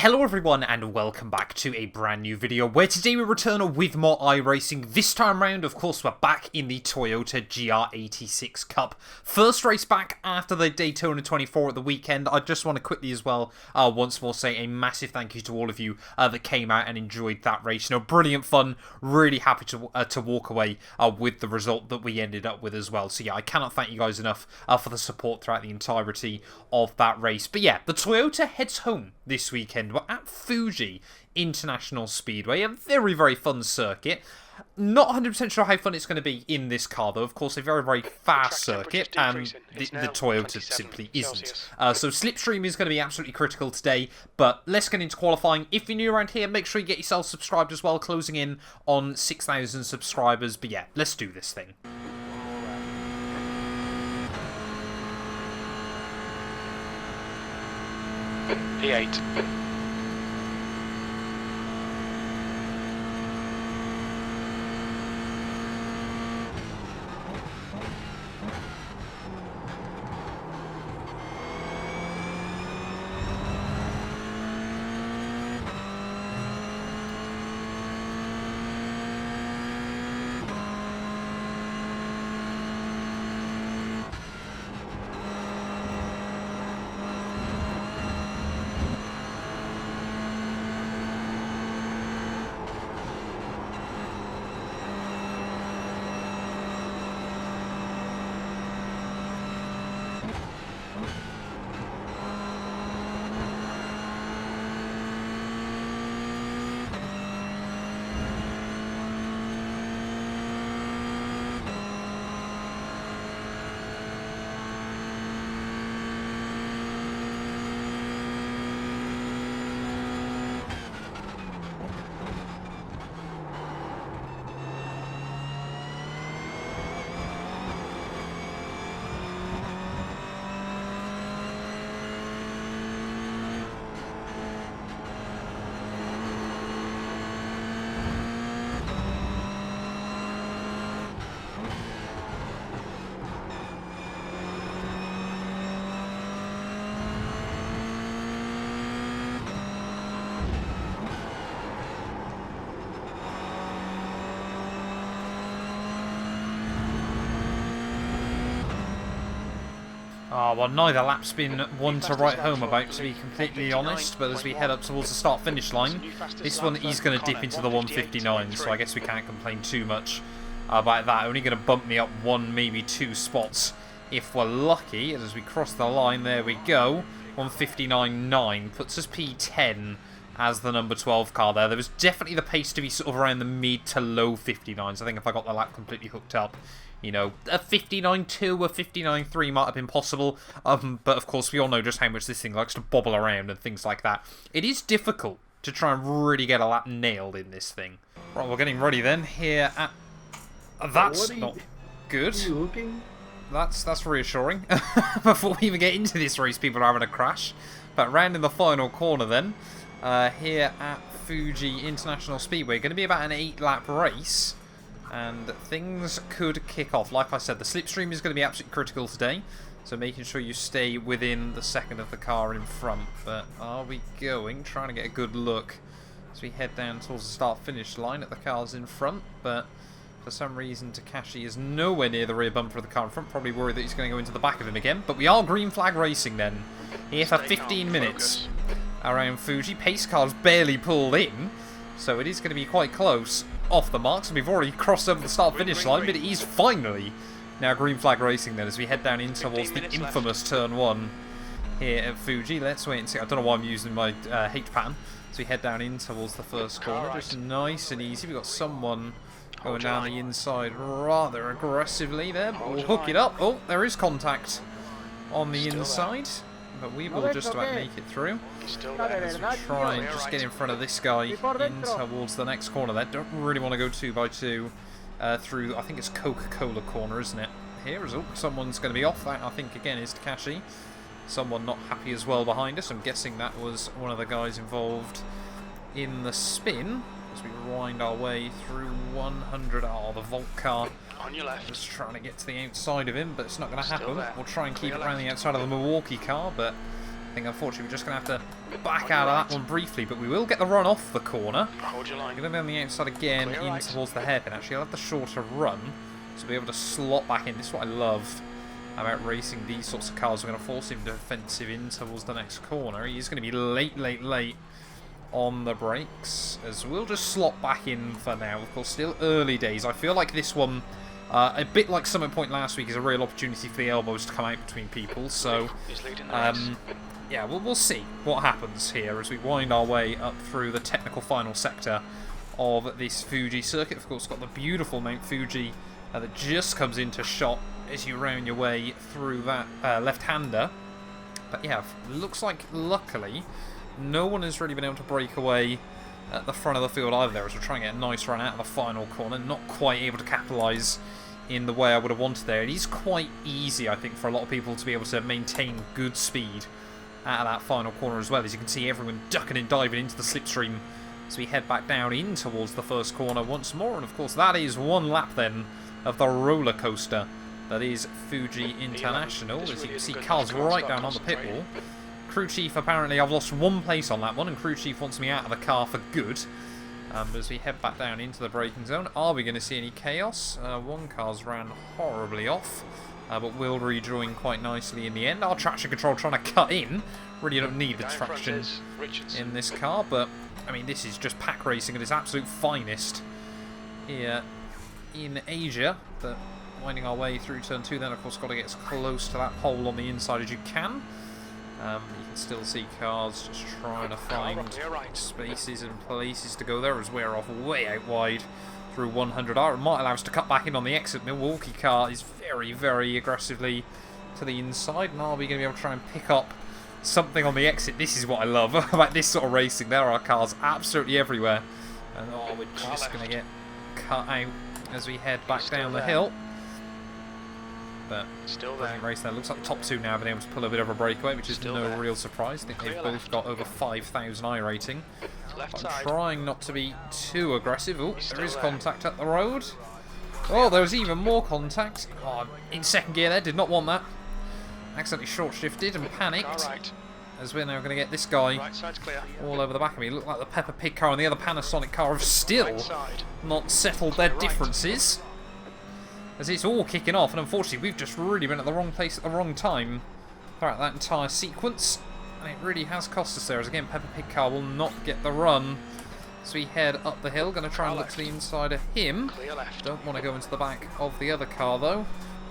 Hello everyone and welcome back to a brand new video where today we return with more iRacing. This time round, of course, we're back in the Toyota GR86 Cup. First race back after the Daytona 24 at the weekend. I just want to quickly as well, once more say a massive thank you to all of you that came out and enjoyed that race. You know, brilliant fun. Really happy to walk away with the result that we ended up with as well. So yeah, I cannot thank you guys enough for the support throughout the entirety of that race. But yeah, the Toyota heads home this weekend. We're at Fuji International Speedway, a very, very fun circuit. Not 100% sure how fun it's going to be in this car, though. Of course, a very, very fast circuit, and the Toyota simply isn't. So Slipstream is going to be absolutely critical today, but let's get into qualifying. If you're new around here, make sure you get yourself subscribed as well, closing in on 6,000 subscribers. But yeah, let's do this thing. P8. Well, neither lap's been one to write home about, to be completely honest, but as we head up towards the start-finish line, this one is going to dip into the 159, so I guess we can't complain too much about that. Only going to bump me up one, maybe two spots if we're lucky, and as we cross the line, there we go, 159.9, puts us P10 as the number 12 car there. There was definitely the pace to be sort of around the mid to low 59s. I think if I got the lap completely hooked up, you know, a 59.2 or 59.3 might have been possible, but of course we all know just how much this thing likes to bobble around and things like that. It is difficult to try and really get a lap nailed in this thing. Right, we're getting ready then here at... That's not good. That's reassuring. Before we even get into this race, people are having a crash. But round in the final corner then, here at Fuji International Speedway, going to be about an 8-lap race. And things could kick off. Like I said, the slipstream is going to be absolutely critical today. So making sure you stay within the second of the car in front. But are we going? Trying to get a good look as we head down towards the start-finish line at the cars in front. But for some reason, Takashi is nowhere near the rear bumper of the car in front. Probably worried that he's going to go into the back of him again. But we are green flag racing then. Here for 15 minutes around Fuji. Pace car's barely pulled in. So it is going to be quite close off the marks, and we've already crossed over the start-finish line, but it is finally now green flag racing then as we head down in towards the infamous turn 1 here at Fuji. Let's wait and see. I don't know why I'm using my H pattern. So we head down in towards the first corner, just nice and easy. We've got someone going down the inside rather aggressively there, but we'll hook it up. Oh, there is contact on the inside, but we will just about make it through. As we try and just get in front of this guy in towards the next corner there. Don't really want to go 2x2 through, I think it's Coca-Cola corner, isn't it? Here is, oh, someone's going to be off. That, I think, again, is Takashi. Someone not happy as well behind us. I'm guessing that was one of the guys involved in the spin. As we wind our way through 100. Oh, the Volt car. On your left. Just trying to get to the outside of him, but it's not going to happen. We'll try and keep it around the outside of the Milwaukee car, but I think unfortunately we're just going to have to back out of that one briefly, but we will get the run off the corner. Hold your line. Going to be on the outside again, in towards the hairpin. Actually, I'll have the shorter run to be able to slot back in. This is what I love about racing these sorts of cars. We're going to force him defensive in towards the next corner. He's going to be late on the brakes, as we'll just slot back in for now. Of course, still early days. I feel like this one, a bit like Summit Point last week, is a real opportunity for the elbows to come out between people. So, yeah, we'll see what happens here as we wind our way up through the technical final sector of this Fuji circuit. Of course, got the beautiful Mount Fuji that just comes into shot as you round your way through that left-hander. But yeah, looks like, luckily, no one has really been able to break away at the front of the field either there, as we're trying to get a nice run out of the final corner. Not quite able to capitalise in the way I would have wanted there. It is quite easy, I think, for a lot of people to be able to maintain good speed out of that final corner as well. As you can see, everyone ducking and diving into the slipstream as we head back down in towards the first corner once more. And of course, that is one lap then of the roller coaster that is Fuji International. As you can see, cars right down on the pit wall. Crew Chief, apparently I've lost one place on that one, and Crew Chief wants me out of the car for good. As we head back down into the braking zone, are we going to see any chaos? One car's ran horribly off, but will rejoin quite nicely in the end. Our traction control trying to cut in. Really don't need the traction in this car, but I mean, this is just pack racing at its absolute finest here in Asia. But winding our way through turn 2, then of course got to get as close to that pole on the inside as you can. You can still see cars just trying to find spaces and places to go there, as we're off way out wide through 100R. It might allow us to cut back in on the exit. Milwaukee car is very aggressively to the inside, and are we going to be able to try and pick up something on the exit? This is what I love about this sort of racing. There are cars absolutely everywhere, and oh, we're just going to get cut out as we head back down the hill. But still there. Race there. Looks like the top two now have been able to pull a bit of a breakaway, which is still no real surprise. I think they've both got over 5,000 I rating. I'm trying not to be too aggressive. Oh, there is contact up the road. Oh, there's even more contact. Oh, in second gear there, did not want that. Accidentally short shifted and panicked. As we're now going to get this guy all over the back of me. Look like the Peppa Pig car and the other Panasonic car have still not settled their differences, as it's all kicking off, and unfortunately we've just really been at the wrong place at the wrong time throughout that entire sequence, and it really has cost us there, as again Peppa Pig car will not get the run. So we head up the hill, going to try and look to the inside of him. Don't want to go into the back of the other car though.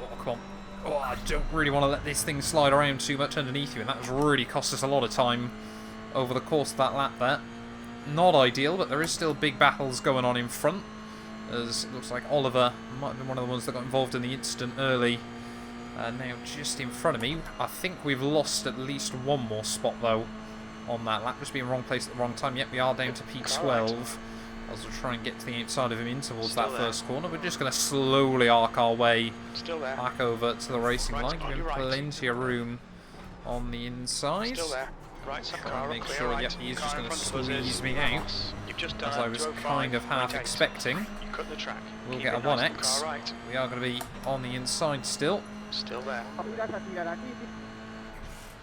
Oh, come on. Oh, I don't really want to let this thing slide around too much underneath you, and that has really cost us a lot of time over the course of that lap there. Not ideal, but there is still big battles going on in front, as it looks like Oliver might have been one of the ones that got involved in the incident early. Now just in front of me. I think we've lost at least one more spot though on that lap, just being wrong place at the wrong time. Yep, we are down to P12 as we'll try and get to the outside of him in towards that first corner. We're just going to slowly arc our way back over to the racing line, giving plenty of room on the inside. Try and make sure, yep, he's just going to squeeze me out, as I was kind of half expecting. We'll get a 1X. We are going to be on the inside still. Still there.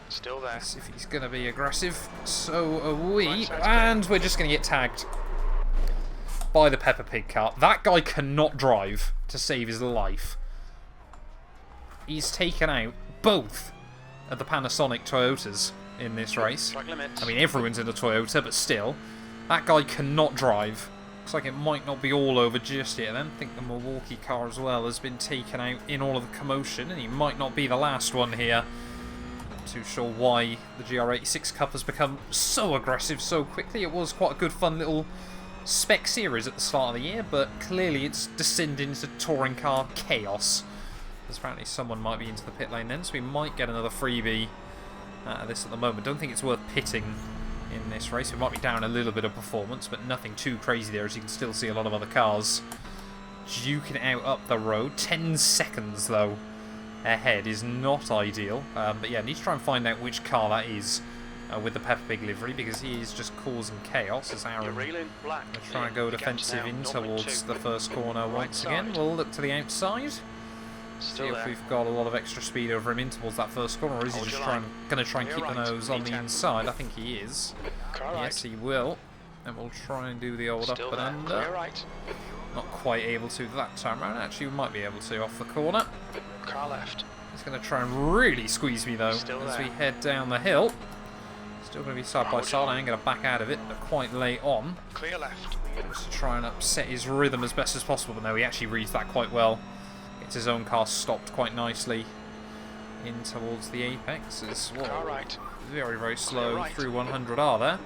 Still there. Let's see if he's going to be aggressive. So are we. And we're just going to get tagged by the Peppa Pig car. That guy cannot drive to save his life. He's taken out both of the Panasonic Toyotas in this race. I mean, everyone's in a Toyota, but still, that guy cannot drive. Looks like it might not be all over just yet then. I think the Milwaukee car as well has been taken out in all of the commotion, and he might not be the last one here. Not too sure why the GR86 Cup has become so aggressive so quickly. It was quite a good fun little Spec series at the start of the year, but clearly it's descended into touring car chaos. There's apparently someone might be into the pit lane then, so we might get another freebie out of this at the moment. Don't think it's worth pitting in this race. We might be down a little bit of performance, but nothing too crazy there, as you can still see a lot of other cars duking out up the road. 10 seconds though ahead is not ideal, but yeah, need to try and find out which car that is with the Peppa Pig livery, because he is just causing chaos as Aaron will try and go defensive in towards the first corner once again. We'll look to the outside. See if we've got a lot of extra speed over him in towards that first corner, or is he just going to try and keep the nose on the inside? I think he is. Yes, he will. And we'll try and do the old up and under. Not quite able to that time around. Actually, we might be able to off the corner. Car left. He's going to try and really squeeze me, though, as we head down the hill. Still going to be side by side. I ain't going to back out of it, but quite late on. Clear left. Just to try and upset his rhythm as best as possible. But no, he actually reads that quite well. Gets his own car stopped quite nicely in towards the apex. Car right. Very, very slow through 100R there.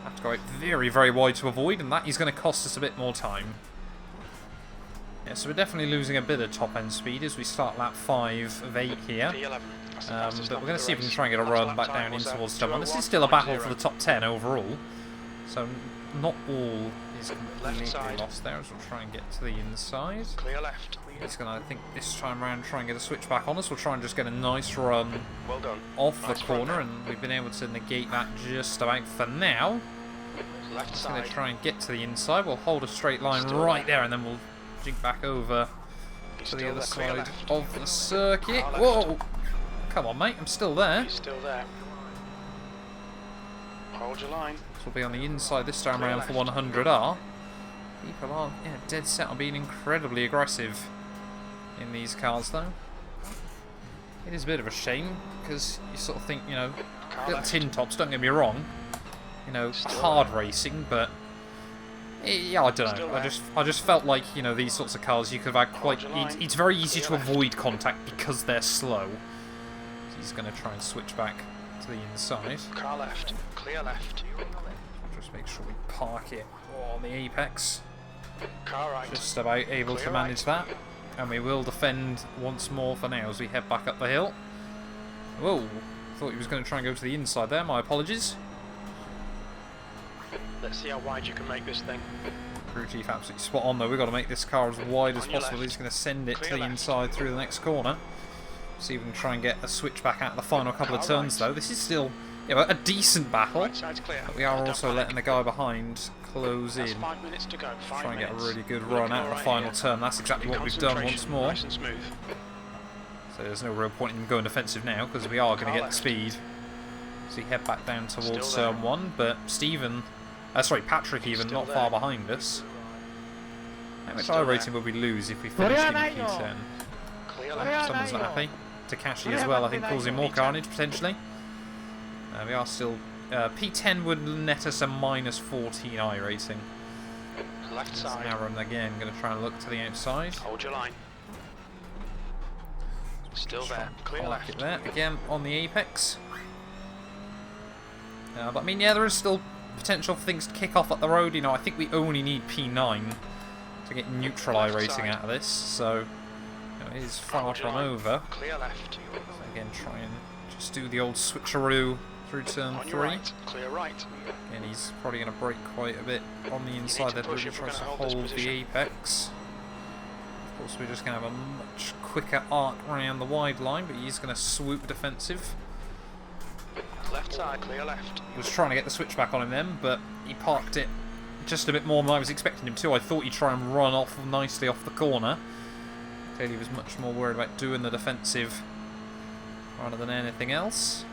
Have to go out very, very wide to avoid, and that is going to cost us a bit more time. Yeah, so we're definitely losing a bit of top-end speed as we start lap 5 of 8 here. But we're going to see if we can try and get a run back down in towards turn 1. This is still a battle for the top 10 overall, so not all is completely lost there, as we'll try and get to the inside. Clear left. He's going to, I think, this time around try and get a switch back on us. We'll try and just get a nice run off the corner, and we've been able to negate that just about for now. Just going to try and get to the inside. We'll hold a straight line right there, and then we'll jink back over to the other side of the circuit. Whoa! Come on, mate. I'm still there. He's still there. Hold your line. This will be on the inside this time around for 100R. People are dead set on being incredibly aggressive in these cars, though. It is a bit of a shame, because you sort of think, you know, little tin tops, don't get me wrong, you know, hard racing, but yeah, I don't know. I just felt like, you know, these sorts of cars you could have had quite. It's very easy to avoid contact because they're slow. So he's going to try and switch back to the inside. Car left. Clear left. Just make sure we park it on the apex. Car right. Just about able to manage that. And we will defend once more for now as we head back up the hill. Whoa, thought he was going to try and go to the inside there, my apologies. Let's see how wide you can make this thing. Crew chief absolutely spot on though, we've got to make this car as wide as possible. He's going to send it to the inside through the next corner. See if we can try and get a switch back out of the final couple of turns though. This is still, you know, a decent battle, but we are also letting the guy behind close in. 5 minutes to go. Try and get a really good run out of the final turn. That's exactly what we've done once more. So there's no real point in going defensive now because we are going to get the speed. So we head back down towards turn 1, but Patrick even not far behind us. How much iRacing would we lose if we finished in P10? Someone's not happy. Takashi as well, I think, causing more carnage potentially. We are still. P10 would net us a -14 iRacing. Left side. Aaron again going to try and look to the outside. Hold your line. Still there. Clear left. It there again on the apex. But I mean, yeah, there is still potential for things to kick off at the road. You know, I think we only need P9 to get neutral iRacing out of this. So you know, it is far from over. Clear left. So again, try and just do the old switcheroo through turn 3. Right. Clear right. And he's probably going to brake quite a bit on the inside there, really tries to hold the apex. Of course, we're just going to have a much quicker arc around the wide line, but he's going to swoop defensive. Left side, clear left. Was trying to get the switch back on him then, but he parked it just a bit more than I was expecting him to. I thought he'd try and run off nicely off the corner. Clearly, he was much more worried about doing the defensive rather than anything else.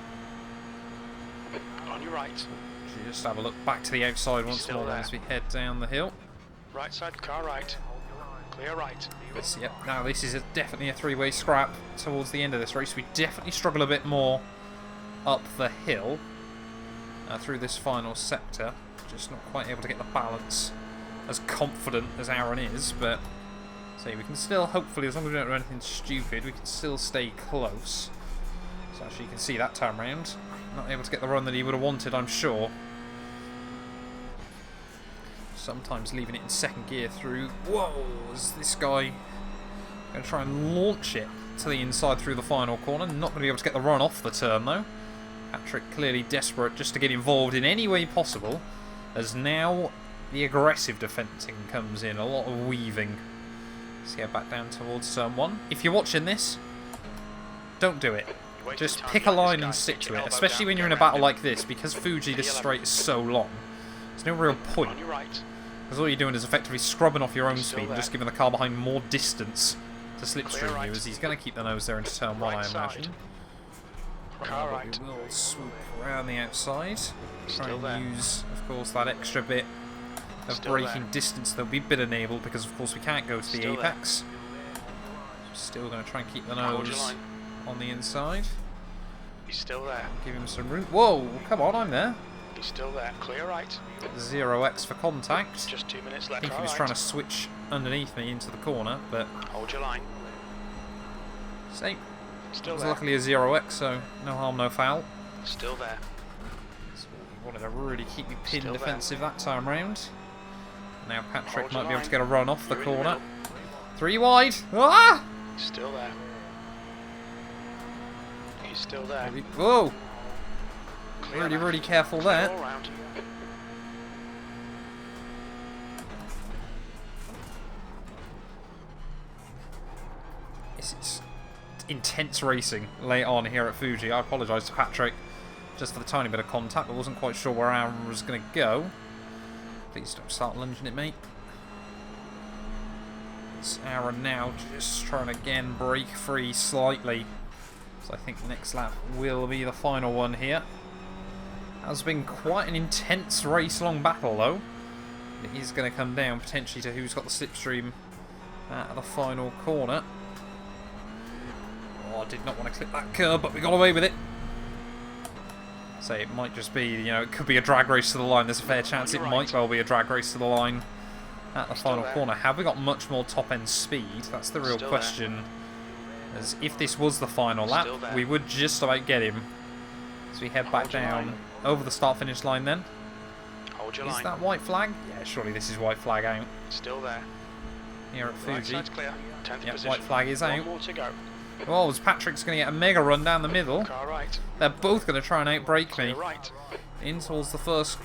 On your right. Just have a look back to the outside once more as we head down the hill. Right side, car right. Clear right. Yep. Now this is definitely a three-way scrap towards the end of this race. We definitely struggle a bit more up the hill through this final sector. Just not quite able to get the balance as confident as Aaron is, but so we can still, hopefully, as long as we don't do anything stupid, we can still stay close. So actually you can see that time round. Not able to get the run that he would have wanted, I'm sure. Sometimes leaving it in second gear through. Whoa, is this guy going to try and launch it to the inside through the final corner? Not going to be able to get the run off the turn though. Patrick clearly desperate just to get involved in any way possible, as now the aggressive defending comes in, a lot of weaving. Let's get back down towards turn 1. If you're watching this, don't do it. Just pick a line and stick to it, especially when you're in a battle like this, because Fuji, this straight is so long. There's no real point, because all you're doing is effectively scrubbing off your own speed and just giving the car behind more distance to slipstream you, as he's going to keep the nose there into turn 1, I imagine. Car right. We will swoop around the outside. Try Still there. and use, of course, that extra bit of Still braking there. distance that we've been enabled, because of course we can't go to the Still apex. Still going to try and keep the Hold your nose line. on the inside. He's still there. Give him some room. Whoa, come on, I'm there. He's still there. Clear right. 0x for contact. Just 2 minutes I left. think he Car was right. trying to switch underneath me into the corner, but Hold your line. same. Still It was there. luckily a 0x, so no harm, no foul. Still there. So he wanted to really keep me pinned Still there. defensive that time round. Now Patrick Hold your might be able line. to get a run off the You're in the corner. middle. 3 wide. Ah! Still there. He's still there. Whoa! Clear Really, left. really careful Clear there. all round. This is intense racing late on here at Fuji. I apologise to Patrick just for the tiny bit of contact. I wasn't quite sure where Aaron was going to go. Please don't start lunging at me. It's Aaron now just trying to again break free slightly. So I think next lap will be the final one here. Has been quite an intense race-long battle though. It is going to come down potentially to who's got the slipstream at the final corner. Oh, I did not want to clip that curb, but we got away with it. So it might just be, you know, it could be a drag race to the line. There's a fair chance it might well be a drag race to the line at the final corner. Have we got much more top-end speed? That's the real question. As if this was the final lap, we would just about get him. So we head back down over the start-finish line then. Hold your Is line. that white flag? Yeah, surely this is white flag out Still there. here at Right Fuji. side's clear. 10th Yep, position. white flag is One out. more to go. Oh, as Patrick's going to get a mega run down the middle. Car right. They're both going to try and outbrake me. Clear right. In towards the first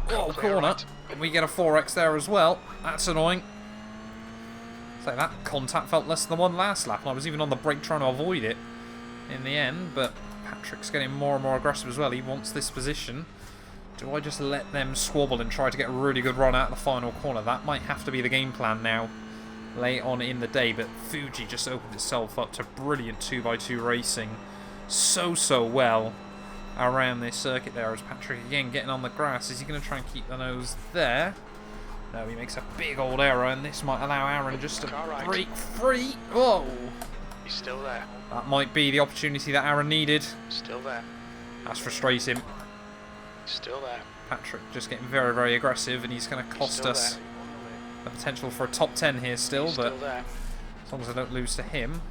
Clear corner. right. We get a 4x there as well. That's annoying. So that contact felt less than the one last lap, and I was even on the brake trying to avoid it in the end, but Patrick's getting more and more aggressive as well. He wants this position. Do I just let them squabble and try to get a really good run out of the final corner? That might have to be the game plan now, late on in the day, but Fuji just opened itself up to brilliant 2x2 racing so well around this circuit there, as Patrick again getting on the grass. Is he going to try and keep the nose there? No, he makes a big old error, and this might allow Aaron just to break free. Whoa! He's still there. That might be the opportunity that Aaron needed. Still there. That's frustrating. Still there. Patrick just getting very aggressive, and he's going to cost Still us there. the potential for a top 10 here still, He's but still there. as long as I don't lose to him,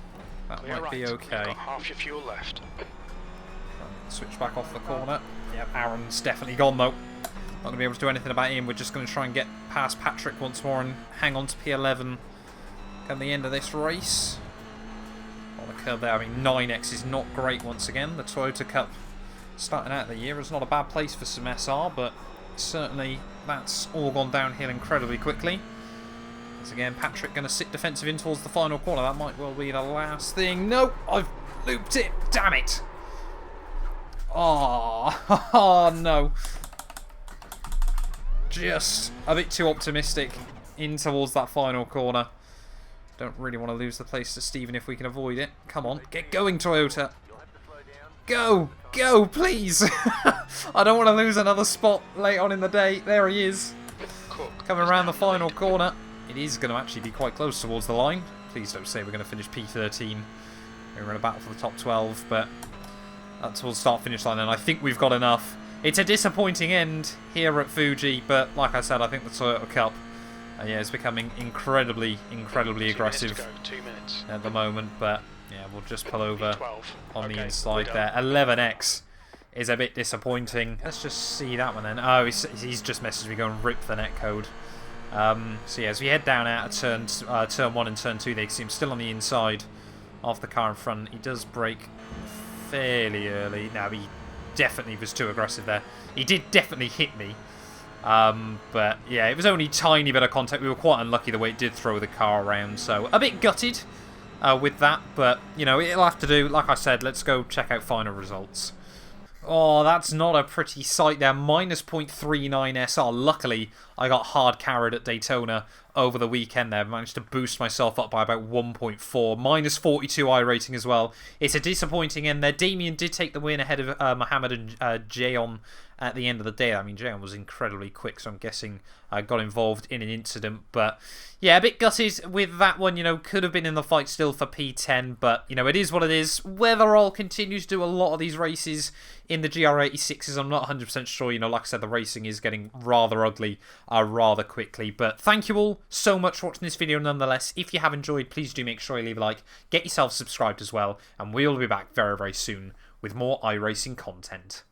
that Clear might right. be You've okay. got half your fuel left. Switch back off the corner. Yep, Aaron's definitely gone though. Not going to be able to do anything about him. We're just going to try and get past Patrick once more and hang on to P11 come the end of this race. On the curb there, I mean 9x is not great once again. The Toyota Cup starting out the year is not a bad place for some SR, but certainly that's all gone downhill incredibly quickly. As again, Patrick going to sit defensive in towards the final corner. That might well be the last thing. No, I've looped it. Damn it. Oh, no. Just a bit too optimistic in towards that final corner. Don't really want to lose the place to Steven if we can avoid it. Come on, get going, Toyota. Go, go, please. I don't want to lose another spot late on in the day. There he is. Coming around the final corner. It is going to actually be quite close towards the line. Please don't say we're going to finish P13. We're in a battle for the top 12, but that's towards start-finish line, and I think we've got enough. It's a disappointing end here at Fuji, but like I said, I think the Toyota Cup is becoming incredibly aggressive 2 minutes. at the moment, but yeah, we'll just pull over 12. on the Okay, inside we're there. done. 11x is a bit disappointing. Let's just see that one then. Oh, he's just messaged me going rip the netcode. So yeah, as we head down out of turn 1 and turn 2, they see him still on the inside of the car in front. He does brake fairly early. Now, he definitely was too aggressive there. He did definitely hit me. But yeah, it was only a tiny bit of contact. We were quite unlucky the way it did throw the car around. So a bit gutted with that. But, you know, it'll have to do. Like I said, let's go check out final results. Oh, that's not a pretty sight there. Minus 0.39 SR. Luckily, I got hard carried at Daytona over the weekend there. Managed to boost myself up by about 1.4. Minus 42 iRacing as well. It's a disappointing end there. Damien did take the win ahead of Mohammed and Jayon at the end of the day. I mean, Jayon was incredibly quick, so I'm guessing I got involved in an incident. But yeah, a bit gutted with that one. You know, could have been in the fight still for P10, but you know, it is what it is. Whether I'll continue to do a lot of these races in the GR86s, I'm not 100% sure. You know, like I said, the racing is getting rather ugly rather quickly. But thank you all so much for watching this video nonetheless. If you have enjoyed, please do make sure you leave a like, get yourself subscribed as well, and we'll be back very, very soon with more iRacing content.